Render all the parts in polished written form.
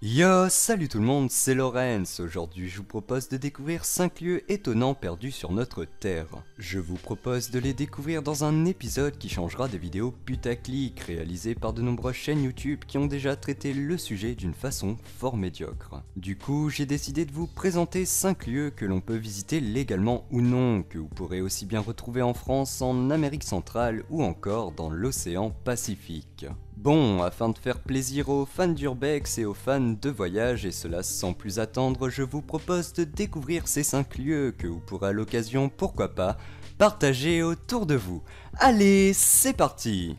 Yo, salut tout le monde, c'est Lorenz. Aujourd'hui, je vous propose de découvrir 5 lieux étonnants perdus sur notre Terre. Je vous propose de les découvrir dans un épisode qui changera des vidéos putaclic réalisées par de nombreuses chaînes YouTube qui ont déjà traité le sujet d'une façon fort médiocre. Du coup, j'ai décidé de vous présenter 5 lieux que l'on peut visiter légalement ou non, que vous pourrez aussi bien retrouver en France, en Amérique centrale ou encore dans l'océan Pacifique. Bon, afin de faire plaisir aux fans d'Urbex et aux fans de voyage, et cela sans plus attendre, je vous propose de découvrir ces 5 lieux que vous pourrez à l'occasion, pourquoi pas, partager autour de vous. Allez, c'est parti!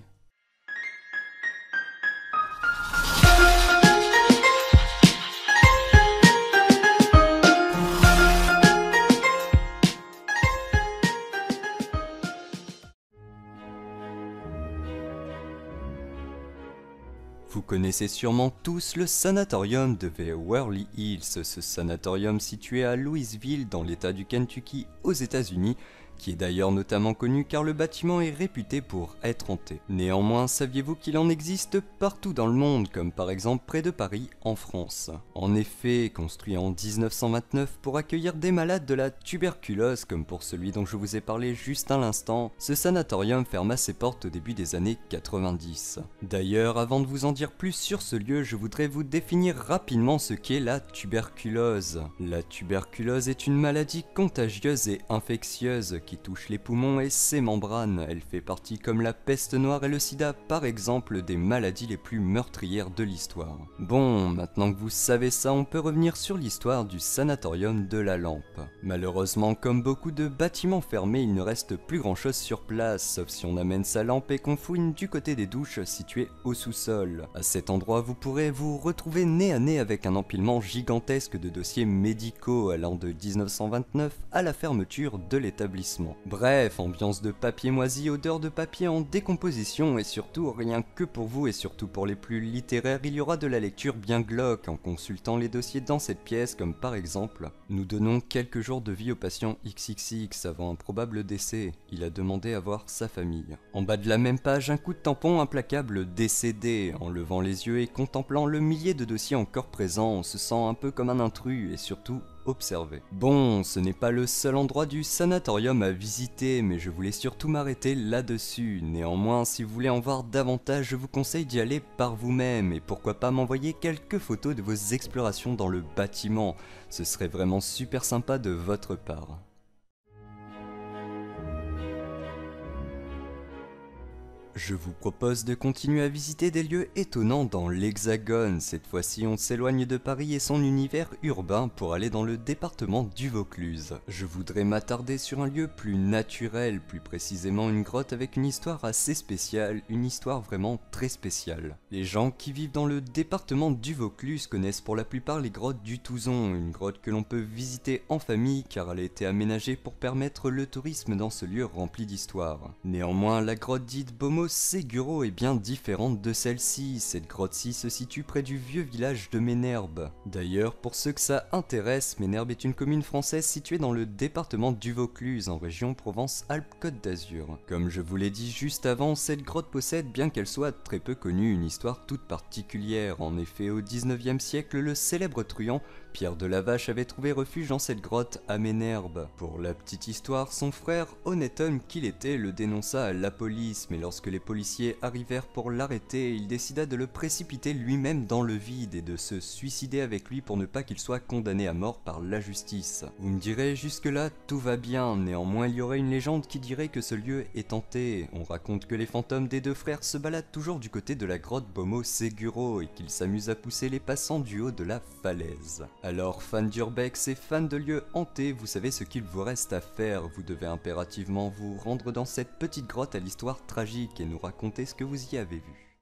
Vous connaissez sûrement tous le sanatorium de Beverly Hills, ce sanatorium situé à Louisville dans l'état du Kentucky aux États-Unis, qui est d'ailleurs notamment connu car le bâtiment est réputé pour être hanté. Néanmoins, saviez-vous qu'il en existe partout dans le monde, comme par exemple près de Paris, en France? En effet, construit en 1929 pour accueillir des malades de la tuberculose, comme pour celui dont je vous ai parlé juste à l'instant, ce sanatorium ferma ses portes au début des années 90. D'ailleurs, avant de vous en dire plus sur ce lieu, je voudrais vous définir rapidement ce qu'est la tuberculose. La tuberculose est une maladie contagieuse et infectieuse qui touche les poumons et ses membranes. Elle fait partie, comme la peste noire et le sida par exemple, des maladies les plus meurtrières de l'histoire. Bon, maintenant que vous savez ça, on peut revenir sur l'histoire du sanatorium de la Lampe. Malheureusement, comme beaucoup de bâtiments fermés, il ne reste plus grand chose sur place, sauf si on amène sa lampe et qu'on fouine du côté des douches situées au sous-sol. À cet endroit, vous pourrez vous retrouver nez à nez avec un empilement gigantesque de dossiers médicaux allant de 1929 à la fermeture de l'établissement. Bref, ambiance de papier moisi, odeur de papier en décomposition et surtout, rien que pour vous et surtout pour les plus littéraires, il y aura de la lecture bien glauque en consultant les dossiers dans cette pièce, comme par exemple: nous donnons quelques jours de vie au patient XXX avant un probable décès, il a demandé à voir sa famille. En bas de la même page, un coup de tampon implacable décédé. En levant les yeux et contemplant le millier de dossiers encore présents, on se sent un peu comme un intrus et surtout observé. Bon, ce n'est pas le seul endroit du sanatorium à visiter, mais je voulais surtout m'arrêter là-dessus. Néanmoins, si vous voulez en voir davantage, je vous conseille d'y aller par vous-même, et pourquoi pas m'envoyer quelques photos de vos explorations dans le bâtiment. Ce serait vraiment super sympa de votre part. Je vous propose de continuer à visiter des lieux étonnants dans l'Hexagone. Cette fois-ci, on s'éloigne de Paris et son univers urbain pour aller dans le département du Vaucluse. Je voudrais m'attarder sur un lieu plus naturel, plus précisément une grotte avec une histoire assez spéciale, une histoire vraiment très spéciale. Les gens qui vivent dans le département du Vaucluse connaissent pour la plupart les grottes du Touzon, une grotte que l'on peut visiter en famille car elle a été aménagée pour permettre le tourisme dans ce lieu rempli d'histoire. Néanmoins, la grotte dite Bomo Seguro est bien différente de celle-ci. Cette grotte-ci se situe près du vieux village de Ménherbe. D'ailleurs, pour ceux que ça intéresse, Ménherbe est une commune française située dans le département du Vaucluse, en région Provence-Alpes-Côte d'Azur. Comme je vous l'ai dit juste avant, cette grotte possède, bien qu'elle soit très peu connue, une histoire toute particulière. En effet, au 19e siècle, le célèbre truand Pierre de la Vache avait trouvé refuge dans cette grotte à Ménherbe. Pour la petite histoire, son frère, honnête homme qu'il était, le dénonça à la police, mais lorsque les policiers arrivèrent pour l'arrêter, il décida de le précipiter lui-même dans le vide et de se suicider avec lui pour ne pas qu'il soit condamné à mort par la justice. Vous me direz, jusque-là, tout va bien, néanmoins il y aurait une légende qui dirait que ce lieu est hanté. On raconte que les fantômes des deux frères se baladent toujours du côté de la grotte Bomo Seguro et qu'ils s'amusent à pousser les passants du haut de la falaise. Alors, fans d'Urbex et fans de lieux hantés, vous savez ce qu'il vous reste à faire. Vous devez impérativement vous rendre dans cette petite grotte à l'histoire tragique et nous raconter ce que vous y avez vu.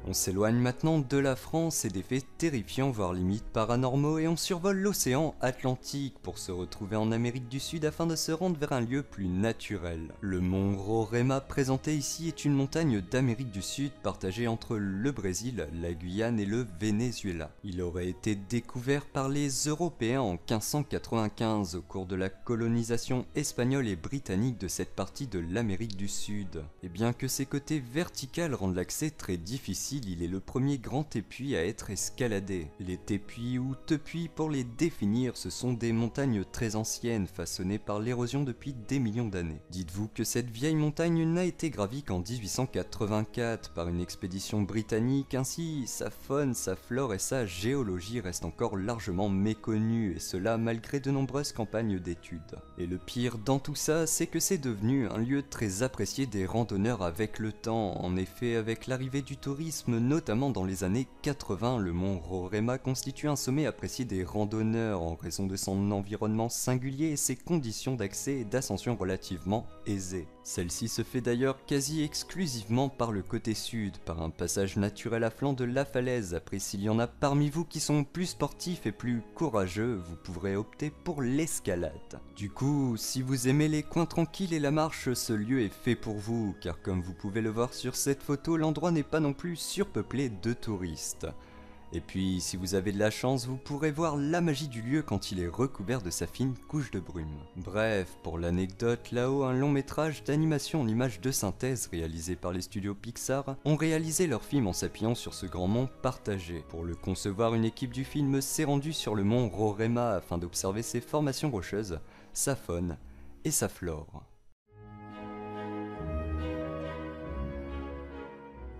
On s'éloigne maintenant de la France et des faits terrifiants voire limite paranormaux et on survole l'océan Atlantique pour se retrouver en Amérique du Sud afin de se rendre vers un lieu plus naturel. Le mont Roraima présenté ici est une montagne d'Amérique du Sud partagée entre le Brésil, la Guyane et le Venezuela. Il aurait été découvert par les Européens en 1595 au cours de la colonisation espagnole et britannique de cette partie de l'Amérique du Sud. Et bien que ses côtés verticales rendent l'accès très difficile, il est le premier grand épuis à être escaladé. Les tépuis ou tepuis pour les définir, ce sont des montagnes très anciennes façonnées par l'érosion depuis des millions d'années. Dites-vous que cette vieille montagne n'a été gravie qu'en 1884 par une expédition britannique, ainsi sa faune, sa flore et sa géologie restent encore largement méconnues et cela malgré de nombreuses campagnes d'études. Et le pire dans tout ça, c'est que c'est devenu un lieu très apprécié des randonneurs avec le temps. En effet, avec l'arrivée du tourisme, notamment dans les années 80, le mont Roraima constitue un sommet apprécié des randonneurs en raison de son environnement singulier et ses conditions d'accès et d'ascension relativement aisées. Celle-ci se fait d'ailleurs quasi exclusivement par le côté sud, par un passage naturel à flanc de la falaise. Après, s'il y en a parmi vous qui sont plus sportifs et plus courageux, vous pourrez opter pour l'escalade. Du coup, si vous aimez les coins tranquilles et la marche, ce lieu est fait pour vous, car comme vous pouvez le voir sur cette photo, l'endroit n'est pas non plus surpeuplé de touristes. Et puis, si vous avez de la chance, vous pourrez voir la magie du lieu quand il est recouvert de sa fine couche de brume. Bref, pour l'anecdote, là-haut, un long métrage d'animation en images de synthèse réalisé par les studios Pixar ont réalisé leur film en s'appuyant sur ce grand mont partagé. Pour le concevoir, une équipe du film s'est rendue sur le mont Roraima afin d'observer ses formations rocheuses, sa faune et sa flore.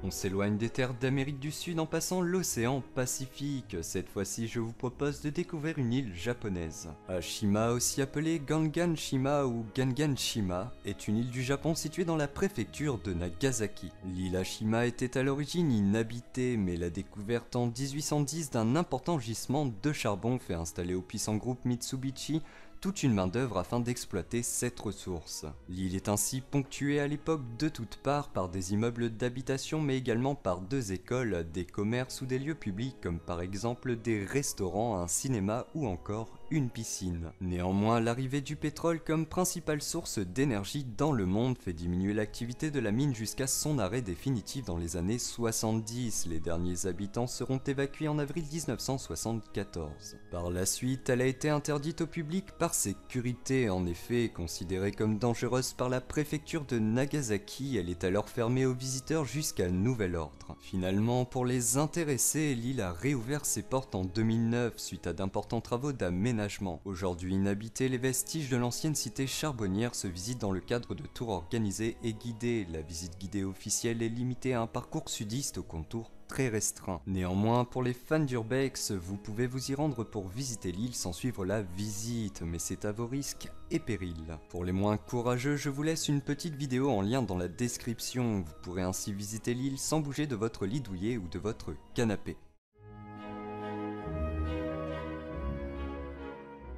On s'éloigne des terres d'Amérique du Sud en passant l'océan Pacifique. Cette fois-ci, je vous propose de découvrir une île japonaise. Ashima, aussi appelée Gangan-shima ou Gangan-shima, est une île du Japon située dans la préfecture de Nagasaki. L'île Ashima était à l'origine inhabitée, mais la découverte en 1810 d'un important gisement de charbon fait installer au puissant groupe Mitsubishi toute une main-d'œuvre afin d'exploiter cette ressource. L'île est ainsi ponctuée à l'époque de toutes parts par des immeubles d'habitation mais également par deux écoles, des commerces ou des lieux publics comme par exemple des restaurants, un cinéma ou encore une piscine. Néanmoins, l'arrivée du pétrole comme principale source d'énergie dans le monde fait diminuer l'activité de la mine jusqu'à son arrêt définitif dans les années 70. Les derniers habitants seront évacués en avril 1974. Par la suite, elle a été interdite au public par sécurité. En effet, considérée comme dangereuse par la préfecture de Nagasaki, elle est alors fermée aux visiteurs jusqu'à nouvel ordre. Finalement, pour les intéressés, l'île a réouvert ses portes en 2009 suite à d'importants travaux d'aménagement. Aujourd'hui inhabitée, les vestiges de l'ancienne cité charbonnière se visitent dans le cadre de tours organisés et guidés. La visite guidée officielle est limitée à un parcours sudiste au contour très restreint. Néanmoins, pour les fans d'urbex, vous pouvez vous y rendre pour visiter l'île sans suivre la visite, mais c'est à vos risques et périls. Pour les moins courageux, je vous laisse une petite vidéo en lien dans la description. Vous pourrez ainsi visiter l'île sans bouger de votre lit douillet ou de votre canapé.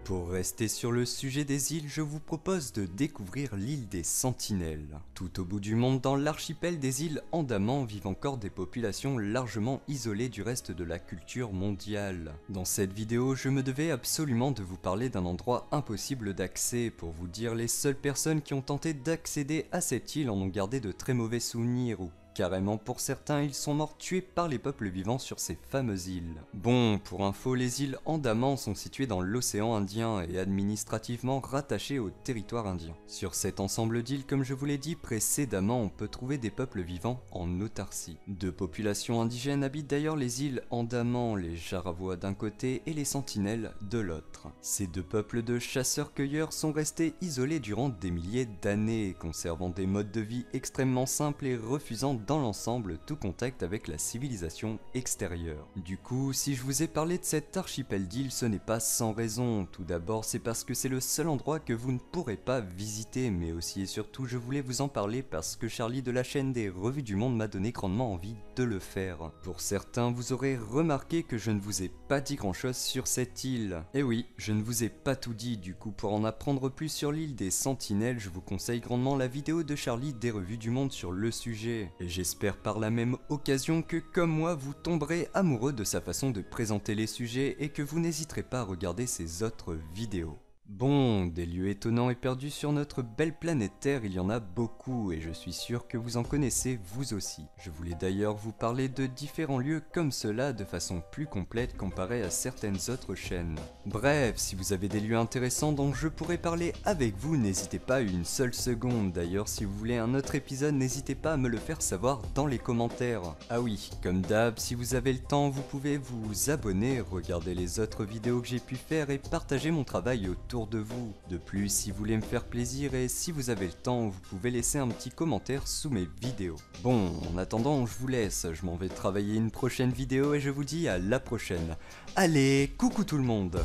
Pour rester sur le sujet des îles, je vous propose de découvrir l'île des Sentinelles. Tout au bout du monde, dans l'archipel des îles Andaman, vivent encore des populations largement isolées du reste de la culture mondiale. Dans cette vidéo, je me devais absolument de vous parler d'un endroit impossible d'accès. Pour vous dire, les seules personnes qui ont tenté d'accéder à cette île en ont gardé de très mauvais souvenirs ou carrément pour certains, ils sont morts tués par les peuples vivant sur ces fameuses îles. Bon, pour info, les îles Andaman sont situées dans l'océan Indien et administrativement rattachées au territoire indien. Sur cet ensemble d'îles, comme je vous l'ai dit précédemment, on peut trouver des peuples vivant en autarcie. Deux populations indigènes habitent d'ailleurs les îles Andaman, les Jaravois d'un côté et les Sentinelles de l'autre. Ces deux peuples de chasseurs-cueilleurs sont restés isolés durant des milliers d'années, conservant des modes de vie extrêmement simples et refusant dans l'ensemble tout contact avec la civilisation extérieure. Du coup, si je vous ai parlé de cet archipel d'îles, ce n'est pas sans raison. Tout d'abord, c'est parce que c'est le seul endroit que vous ne pourrez pas visiter, mais aussi et surtout, je voulais vous en parler parce que Charlie de la chaîne des Revues du Monde m'a donné grandement envie de le faire. Pour certains, vous aurez remarqué que je ne vous ai pas dit grand chose sur cette île. Et oui, je ne vous ai pas tout dit, du coup pour en apprendre plus sur l'île des Sentinelles, je vous conseille grandement la vidéo de Charlie des Revues du Monde sur le sujet. Et j'espère par la même occasion que comme moi vous tomberez amoureux de sa façon de présenter les sujets et que vous n'hésiterez pas à regarder ses autres vidéos. Bon, des lieux étonnants et perdus sur notre belle planète Terre, il y en a beaucoup et je suis sûr que vous en connaissez vous aussi. Je voulais d'ailleurs vous parler de différents lieux comme cela de façon plus complète comparée à certaines autres chaînes. Bref, si vous avez des lieux intéressants dont je pourrais parler avec vous, n'hésitez pas une seule seconde. D'ailleurs, si vous voulez un autre épisode, n'hésitez pas à me le faire savoir dans les commentaires. Ah oui, comme d'hab, si vous avez le temps, vous pouvez vous abonner, regarder les autres vidéos que j'ai pu faire et partager mon travail autour de vous. De plus, si vous voulez me faire plaisir et si vous avez le temps, vous pouvez laisser un petit commentaire sous mes vidéos. Bon, en attendant, je vous laisse, je m'en vais travailler une prochaine vidéo et je vous dis à la prochaine. Allez, coucou tout le monde!